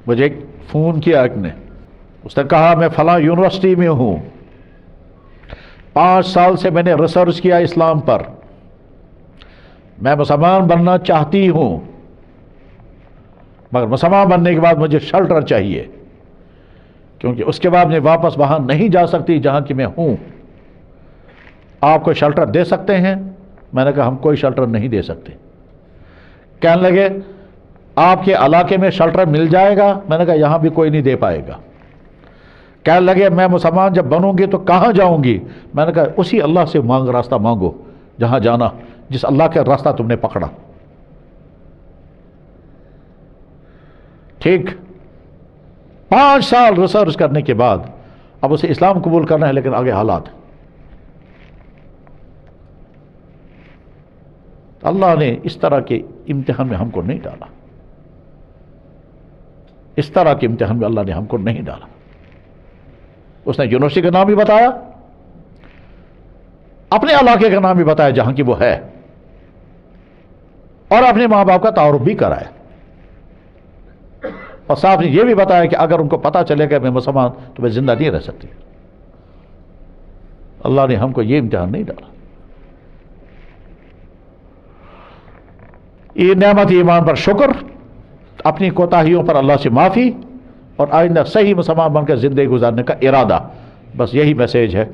مجھے فون کیا ایک نے، اس نے کہا میں فلاں یونیورسٹی میں ہوں، 5 سال سے میں نے ریسرچ کیا اسلام پر، میں مسلمان بننا چاہتی ہوں، مگر مسلمان بننے کے بعد مجھے شیلٹر چاہیے، کیونکہ اس کے بعد میں واپس وہاں نہیں جا سکتی جہاں کہ میں ہوں۔ آپ کوئی شیلٹر دے سکتے ہیں؟ میں نے کہا ہم کوئی شیلٹر نہیں دے سکتے۔ کہنے لگے آپ کے علاقے میں شیلٹر مل جائے گا؟ میں نے کہا یہاں بھی کوئی نہیں دے پائے گا۔ کہنے لگے میں مسلمان جب بنوں گی تو کہاں جاؤں گی؟ میں نے کہا اسی اللہ سے راستہ مانگو جہاں جانا، جس اللہ کا راستہ تم نے پکڑا۔ ٹھیک، 5 سال ریسرچ کرنے کے بعد اب اسے اسلام قبول کرنا ہے، لیکن آگے حالات، اللہ نے اس طرح کے امتحان میں ہم کو نہیں ڈالا، اس طرح کے امتحان میں اللہ نے ہم کو نہیں ڈالا۔ اس نے یونیورسٹی کا نام بھی بتایا، اپنے علاقے کا نام بھی بتایا جہاں کی وہ ہے، اور اپنے ماں باپ کا تعارف بھی کرایا، اور صاحب نے یہ بھی بتایا کہ اگر ان کو پتہ چلے گا میں مسلمان تو میں زندہ نہیں رہ سکتی۔ اللہ نے ہم کو یہ امتحان نہیں ڈالا۔ یہ نعمت ایمان پر شکر، اپنی کوتاہیوں پر اللہ سے معافی، اور آئندہ صحیح مسلمان بن کر زندگی گزارنے کا ارادہ، بس یہی میسیج ہے۔